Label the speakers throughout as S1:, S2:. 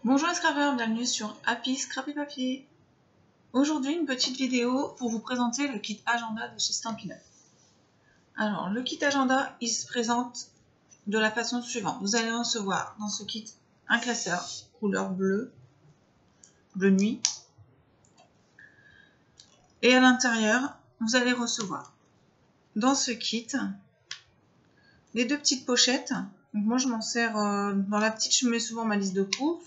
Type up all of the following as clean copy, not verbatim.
S1: Bonjour les scrappers, bienvenue sur Happy Scrappy Papier. Aujourd'hui une petite vidéo pour vous présenter le kit agenda de chez Stampin' Up. Alors le kit agenda il se présente de la façon suivante. Vous allez recevoir dans ce kit un classeur couleur bleu nuit. Et à l'intérieur vous allez recevoir dans ce kit les deux petites pochettes. Donc moi je m'en sers dans la petite, je mets souvent ma liste de courses.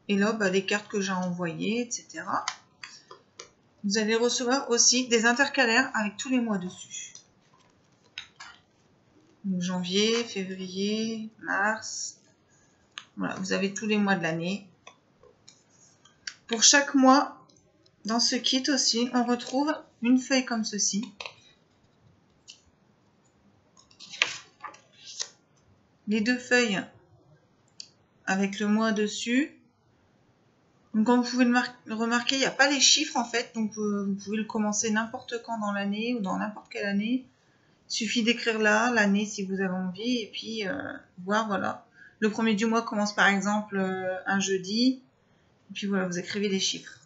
S1: Et là, les cartes que j'ai envoyées, etc. Vous allez recevoir aussi des intercalaires avec tous les mois dessus. Donc, janvier, février, mars. Voilà, vous avez tous les mois de l'année. Pour chaque mois, dans ce kit aussi, on retrouve une feuille comme ceci. Les deux feuilles avec le mois dessus. Donc comme vous pouvez le remarquer, il n'y a pas les chiffres en fait, donc vous pouvez le commencer n'importe quand dans l'année ou dans n'importe quelle année. Il suffit d'écrire là, l'année si vous avez envie, et puis voir, voilà. Le premier du mois commence par exemple un jeudi, et puis voilà, vous écrivez les chiffres.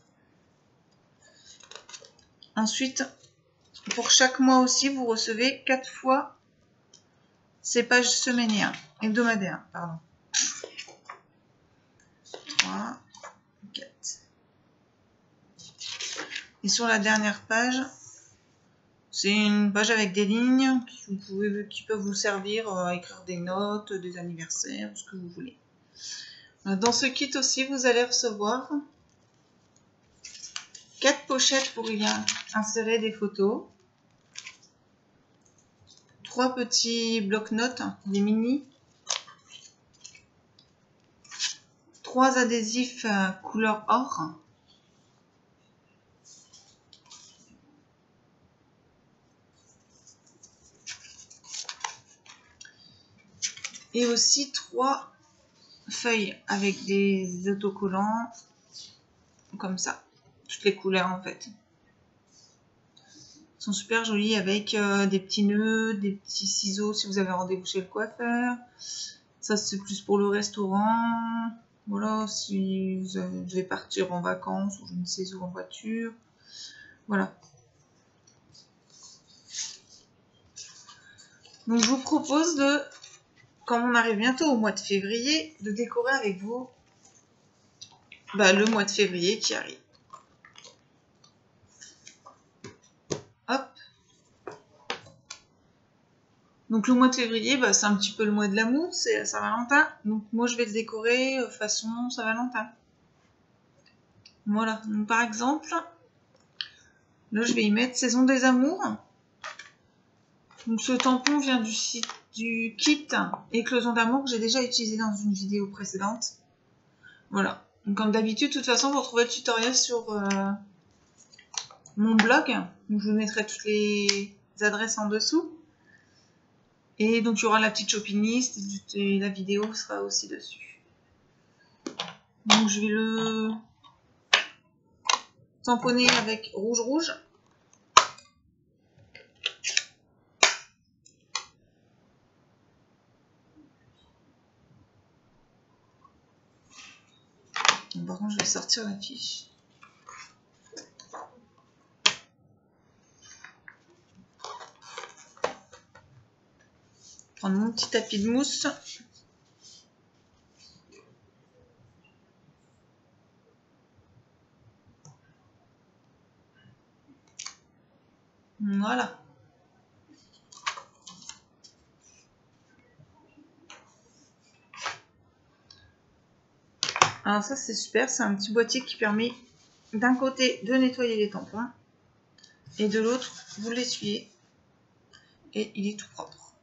S1: Ensuite, pour chaque mois aussi, vous recevez 4 fois ces pages hebdomadaires, pardon. 3, 4. Et sur la dernière page, c'est une page avec des lignes qui peuvent vous servir à écrire des notes, des anniversaires, ce que vous voulez. Dans ce kit aussi, vous allez recevoir 4 pochettes pour y insérer des photos, 3 petits blocs-notes, des mini, 3 adhésifs couleur or, et aussi 3 feuilles avec des autocollants, comme ça, toutes les couleurs en fait. Ils sont super jolis avec des petits nœuds, des petits ciseaux si vous avez rendez-vous chez le coiffeur. Ça c'est plus pour le restaurant. Voilà, si vous devez partir en vacances ou je ne sais où en voiture. Voilà. Donc je vous propose de, comme on arrive bientôt au mois de février, de décorer avec vous le mois de février qui arrive. Hop. Donc le mois de février, c'est un petit peu le mois de l'amour, c'est Saint-Valentin. Donc moi je vais le décorer façon Saint-Valentin. Voilà, donc par exemple, là je vais y mettre Saison des amours. Donc ce tampon vient du kit Éclosion d'amour que j'ai déjà utilisé dans une vidéo précédente. Voilà, donc comme d'habitude, de toute façon vous retrouvez le tutoriel sur mon blog. Donc, je vous mettrai toutes les adresses en dessous. Et donc il y aura la petite shopping list et la vidéo sera aussi dessus. Donc je vais le tamponner avec rouge. Par contre je vais sortir la fiche. Prendre mon petit tapis de mousse. Voilà. Alors ça c'est super, c'est un petit boîtier qui permet d'un côté de nettoyer les tampons et de l'autre vous l'essuyez et il est tout propre.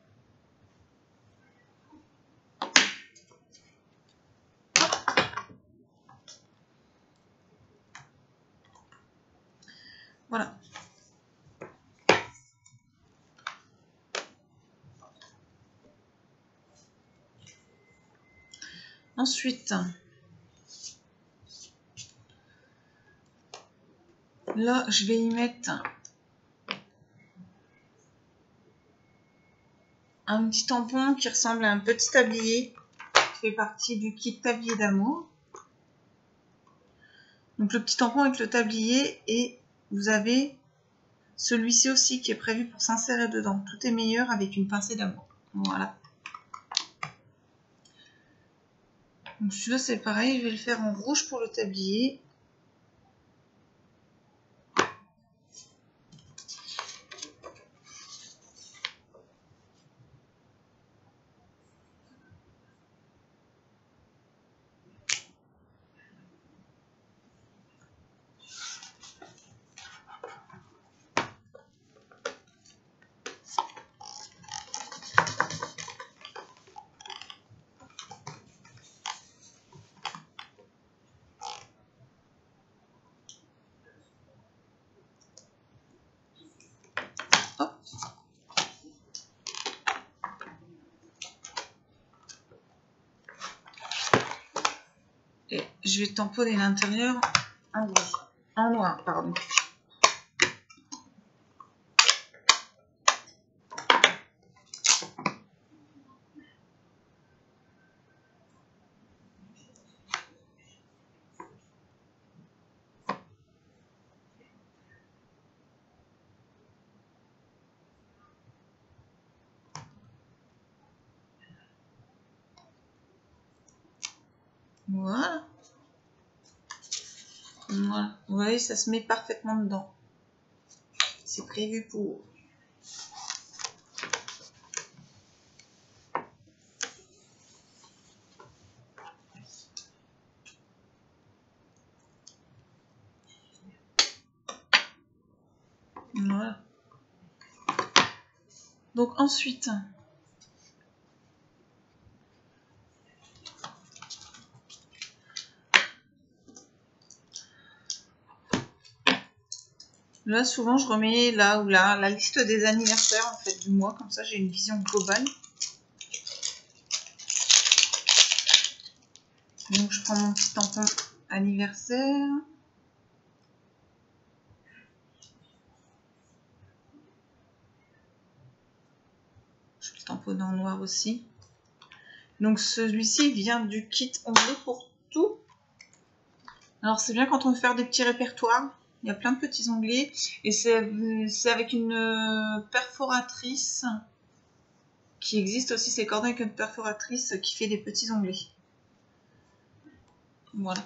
S1: Voilà. Ensuite, là je vais y mettre un petit tampon qui ressemble à un petit tablier, qui fait partie du kit tablier d'amour. Donc le petit tampon avec le tablier, et vous avez celui-ci aussi qui est prévu pour s'insérer dedans. Tout est meilleur avec une pincée d'amour. Voilà. Donc celui-là c'est pareil, je vais le faire en rouge pour le tablier. Et je vais tamponner l'intérieur en rouge, en noir, pardon. Voilà. Voilà. Vous voyez, ça se met parfaitement dedans. C'est prévu pour. Voilà. Donc ensuite, là souvent je remets là ou là la liste des anniversaires en fait du mois, comme ça j'ai une vision globale. Donc je prends mon petit tampon anniversaire. Je le tamponne en noir aussi. Donc celui-ci vient du kit onglet pour tout. Alors c'est bien quand on veut faire des petits répertoires. Il y a plein de petits onglets. Et c'est avec une perforatrice qui existe aussi. C'est cordon avec une perforatrice qui fait des petits onglets. Voilà.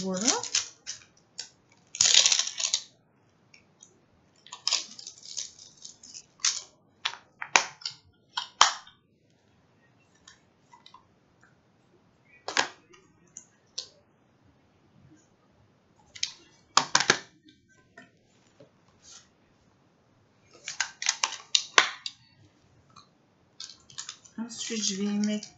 S1: Voilà. Ensuite, je vais y mettre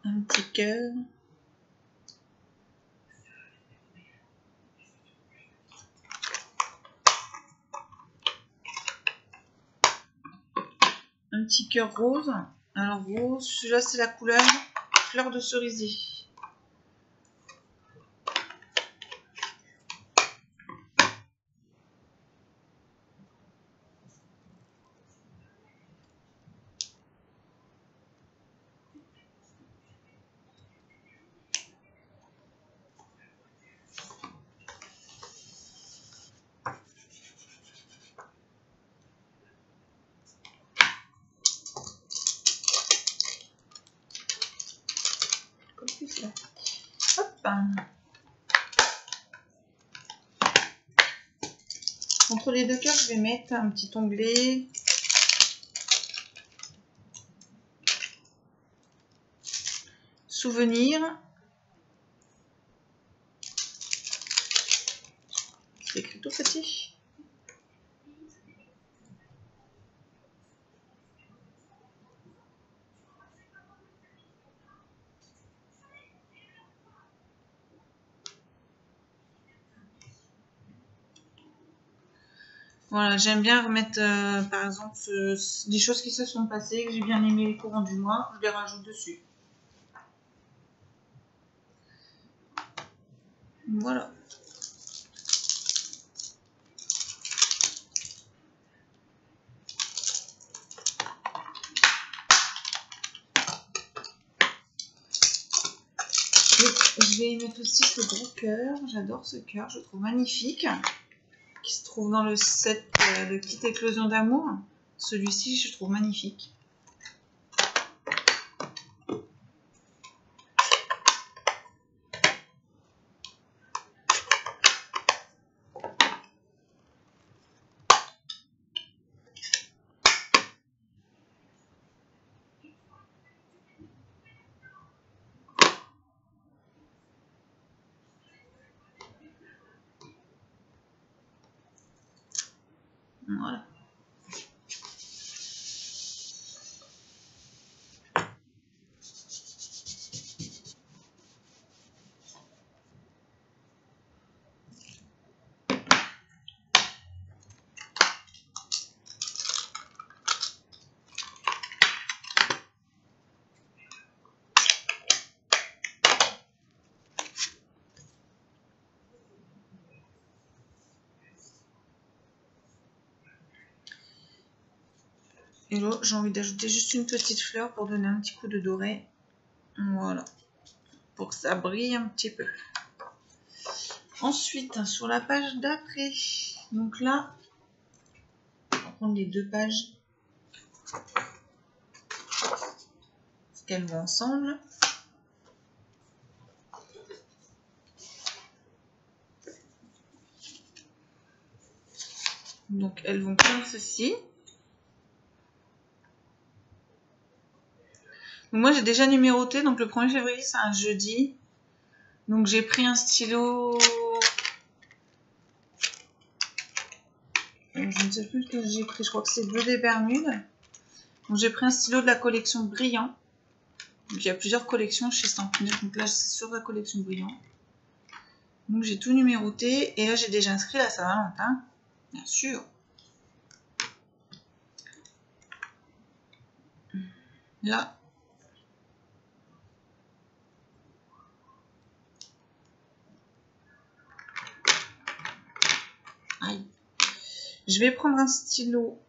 S1: un petit cœur. Un petit cœur rose. Alors rose, celui-là c'est la couleur fleur de cerisier. Hop. Entre les deux cœurs, je vais mettre un petit onglet. Souvenir. C'est écrit tout petit. Voilà, j'aime bien remettre, par exemple, des choses qui se sont passées, que j'ai bien aimé les courants du mois, je les rajoute dessus. Voilà. Je vais y mettre aussi ce gros cœur. J'adore ce cœur, je le trouve magnifique. Qui se trouve dans le set de kit éclosion d'amour. Celui-ci, je le trouve magnifique. Voilà. Et là, j'ai envie d'ajouter juste une petite fleur pour donner un petit coup de doré. Voilà. Pour que ça brille un petit peu. Ensuite, sur la page d'après, donc là, on va prendre les deux pages. Parce qu'elles vont ensemble. Donc, elles vont comme ceci. Moi, j'ai déjà numéroté, donc le 1er février, c'est un jeudi. Donc, j'ai pris un stylo... Je ne sais plus ce que j'ai pris, je crois que c'est bleu des Bermudes. Donc, j'ai pris un stylo de la collection Brillant. Donc, il y a plusieurs collections chez Stampin' Up. Donc là, c'est sur la collection Brillant. Donc, j'ai tout numéroté. Et là, j'ai déjà inscrit la Saint-Valentin. Bien sûr. Là. Aïe. Je vais prendre un stylo.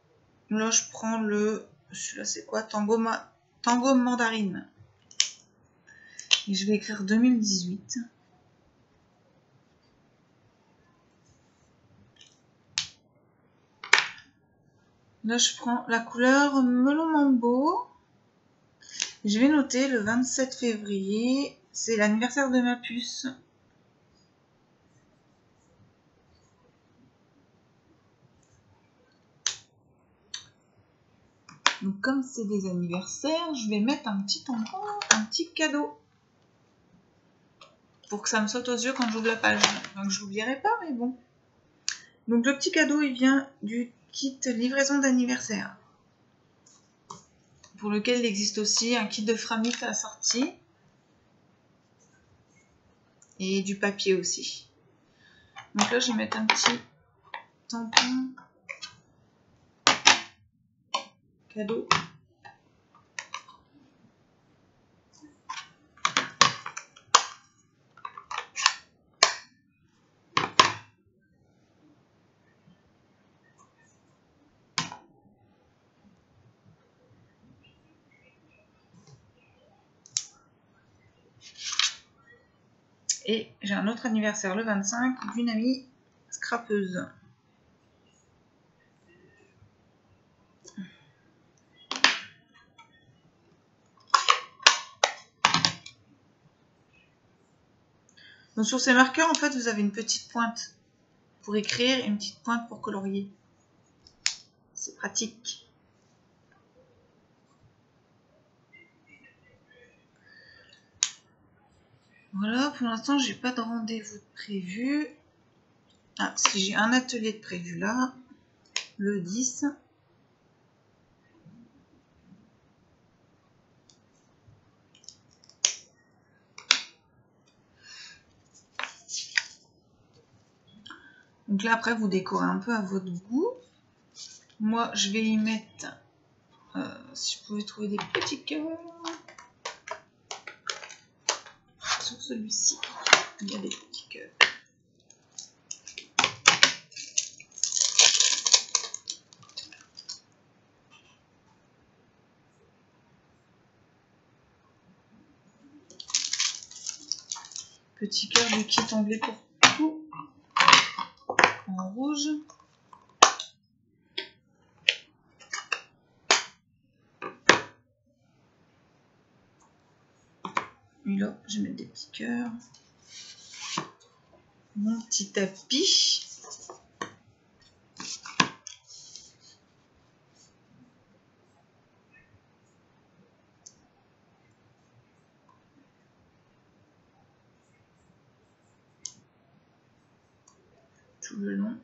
S1: Là, je prends le... Celui-là, c'est quoi? Tango Mandarine. Et je vais écrire 2018. Là, je prends la couleur Melon Mambo. Je vais noter le 27 février. C'est l'anniversaire de ma puce. Donc, comme c'est des anniversaires, je vais mettre un petit tampon, un petit cadeau. Pour que ça me saute aux yeux quand j'ouvre la page. Donc, je l'oublierai pas, mais bon. Donc, le petit cadeau, il vient du kit livraison d'anniversaire. Pour lequel il existe aussi un kit de Framit assorti. Et du papier aussi. Donc là, je vais mettre un petit tampon cadeau. Et j'ai un autre anniversaire le 25 d'une amie scrapeuse. Donc sur ces marqueurs, en fait, vous avez une petite pointe pour écrire et une petite pointe pour colorier. C'est pratique. Voilà, pour l'instant, j'ai pas de rendez-vous prévu. Ah, si j'ai un atelier de prévu là, le 10. Donc là, après, vous décorez un peu à votre goût. Moi, je vais y mettre, si je pouvais trouver des petits cœurs. Sur celui-ci, il y a des petits cœurs. Petit cœur du kit anglais pour tout, en rouge. Et là, je vais mettre des petits cœurs. Mon petit tapis. Tout le long.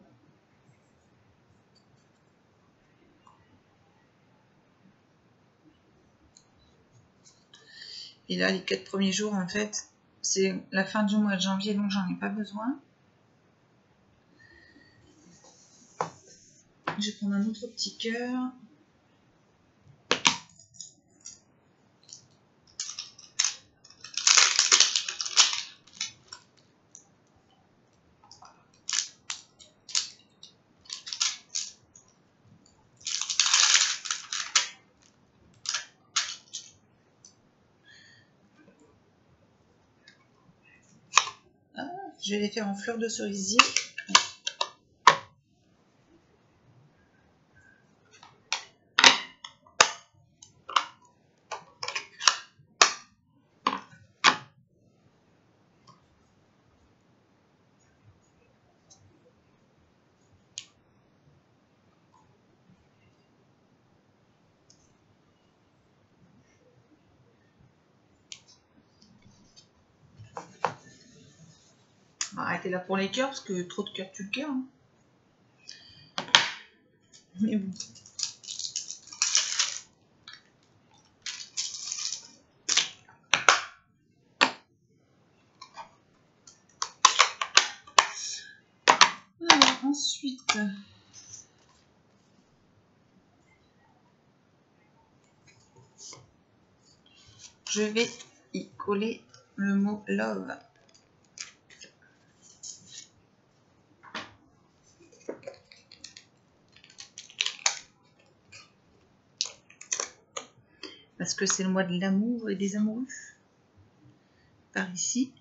S1: Et là, les 4 premiers jours, en fait, c'est la fin du mois de janvier, donc j'en ai pas besoin. Je vais prendre un autre petit cœur. Je vais les faire en fleurs de cerisier. Arrêtez là pour les cœurs, parce que trop de cœurs tue le cœur. Hein. Mais bon. Alors, ensuite, je vais y coller le mot love. Parce que c'est le mois de l'amour et des amoureux. Par ici.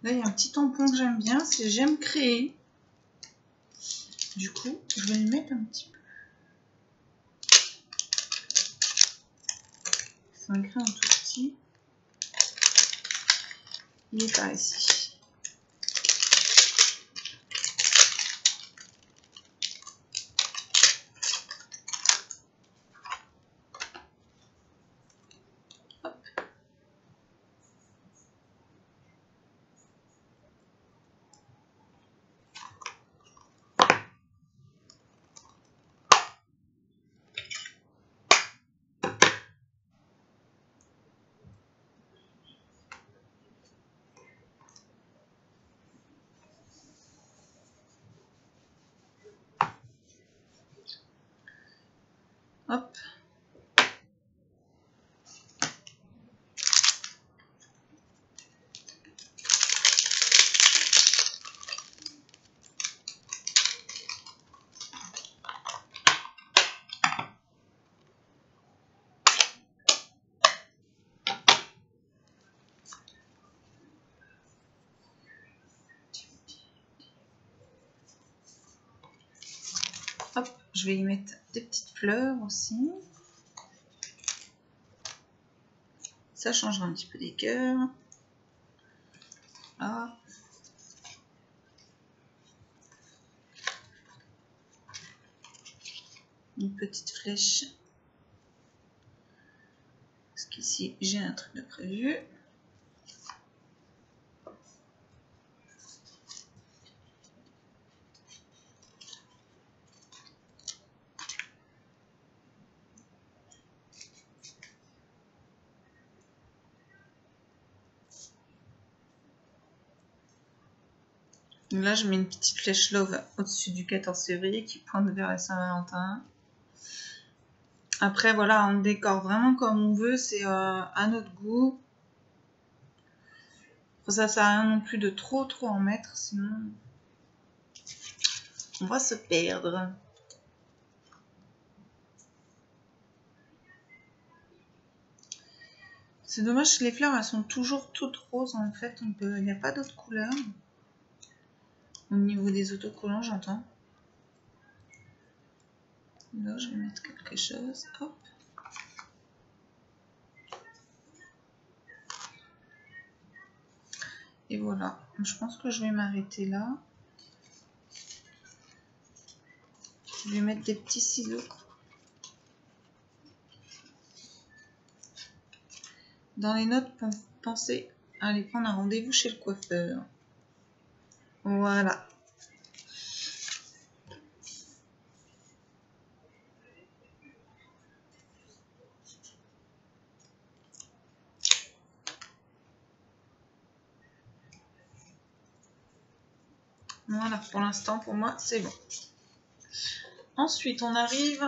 S1: Là, il y a un petit tampon que j'aime bien, c'est j'aime créer. Du coup, je vais le mettre un petit peu. C'est un grain tout petit. Il est par ici. Hop. Hop, je vais y mettre des petites fleurs aussi. Ça changera un petit peu des cœurs. Ah. Une petite flèche. Parce qu'ici, j'ai un truc de prévu. Là, je mets une petite flèche love au-dessus du 14 février qui pointe vers la Saint-Valentin. Après, voilà, on décore vraiment comme on veut, c'est à notre goût. Ça sert à rien non plus de trop en mettre, sinon on va se perdre. C'est dommage que les fleurs, elles sont toujours toutes roses en fait, il n'y a pas d'autres couleurs. Au niveau des autocollants, j'entends. Là, je vais mettre quelque chose. Hop. Et voilà. Je pense que je vais m'arrêter là. Je vais mettre des petits ciseaux. Dans les notes, pensez à aller prendre un rendez-vous chez le coiffeur. Voilà. Voilà, pour l'instant, pour moi, c'est bon. Ensuite, on arrive...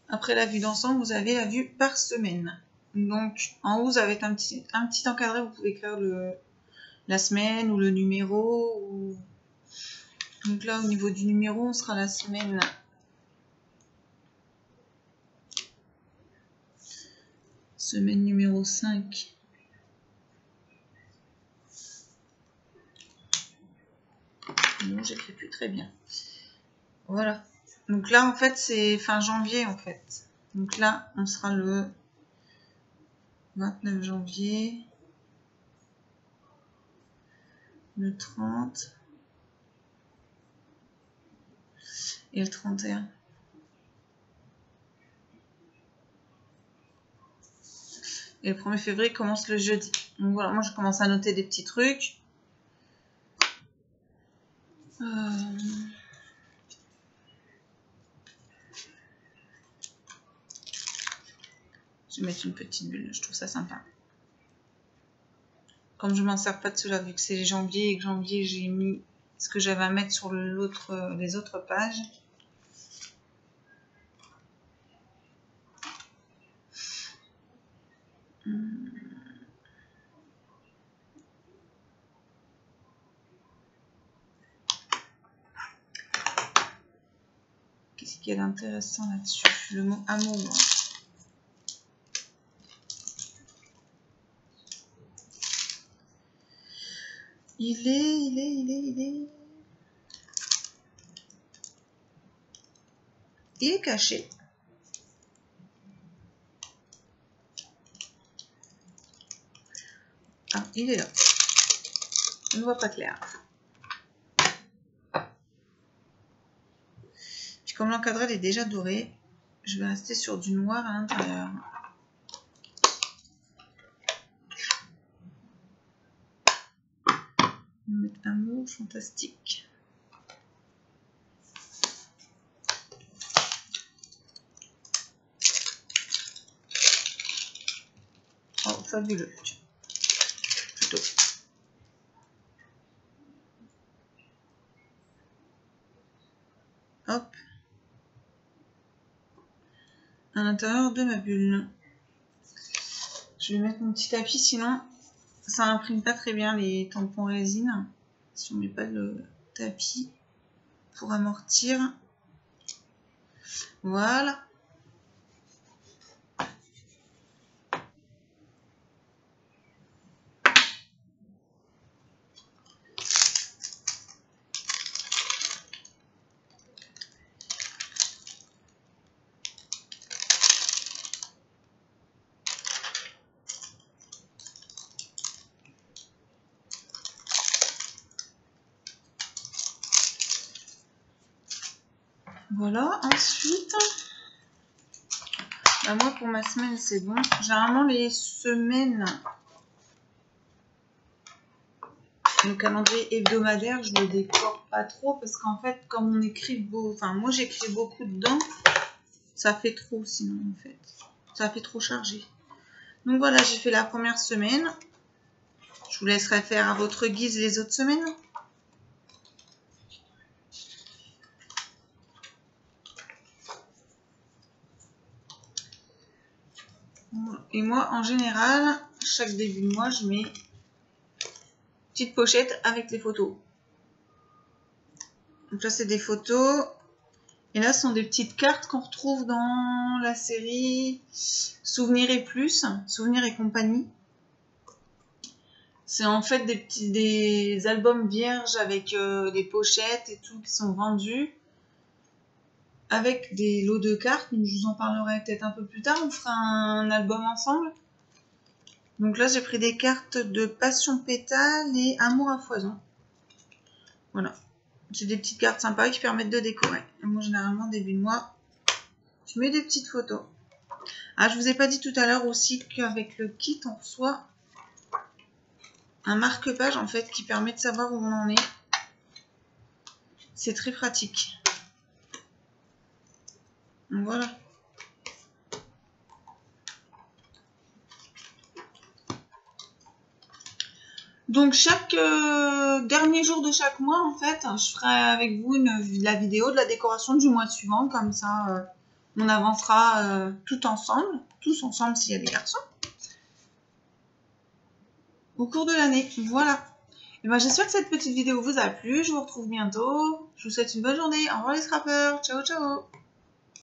S1: Après la vue d'ensemble, vous avez la vue par semaine. Donc, en haut, vous avez un petit encadré. Vous pouvez écrire la semaine ou le numéro. Donc là, au niveau du numéro, on sera la semaine... Semaine numéro 5. Non, j'écris plus très bien. Voilà. Donc là, en fait, c'est fin janvier, en fait. Donc là, on sera le 29 janvier. Le 30. Et le 31. Et le 1er février commence le jeudi. Donc voilà, moi je commence à noter des petits trucs. Je vais mettre une petite bulle, je trouve ça sympa. Comme je m'en sers pas de cela, vu que c'est janvier et que janvier j'ai mis ce que j'avais à mettre sur les autres pages. Qu'est-ce qu'il y a d'intéressant là-dessus? Le mot amour. Il est caché. Ah, il est là. On ne voit pas clair. Puis comme l'encadré est déjà doré, je vais rester sur du noir à l'intérieur. On va mettre un mot fantastique. Oh, fabuleux. Plutôt. Hop. À l'intérieur de ma bulle. Je vais mettre mon petit tapis, sinon ça imprime pas très bien les tampons résine. Si on met pas le tapis pour amortir. Voilà. Voilà, ensuite, bah moi pour ma semaine c'est bon. Généralement les semaines, le calendrier hebdomadaire, je le décore pas trop parce qu'en fait comme on écrit beau, enfin moi j'écris beaucoup dedans, ça fait trop sinon en fait. Ça fait trop chargé. Donc voilà, j'ai fait la première semaine. Je vous laisserai faire à votre guise les autres semaines. Et moi, en général, chaque début de mois, je mets une petite pochette avec les photos. Donc là, c'est des photos. Et là, ce sont des petites cartes qu'on retrouve dans la série Souvenirs et plus, Souvenirs et compagnie. C'est en fait des albums vierges avec des pochettes et tout qui sont vendus. Avec des lots de cartes, donc je vous en parlerai peut-être un peu plus tard, on fera un album ensemble. Donc là j'ai pris des cartes de Passion Pétale et Amour à foison. Voilà, c'est des petites cartes sympas qui permettent de décorer. Et moi généralement début de mois, je mets des petites photos. Ah, je vous ai pas dit tout à l'heure aussi qu'avec le kit on reçoit un marque-page en fait qui permet de savoir où on en est. C'est très pratique. Donc voilà. Donc chaque dernier jour de chaque mois, en fait, je ferai avec vous la vidéo de la décoration du mois suivant. Comme ça, on avancera tous ensemble s'il y a des garçons, au cours de l'année. Voilà. Et ben, j'espère que cette petite vidéo vous a plu. Je vous retrouve bientôt. Je vous souhaite une bonne journée. Au revoir les scrappers. Ciao, ciao.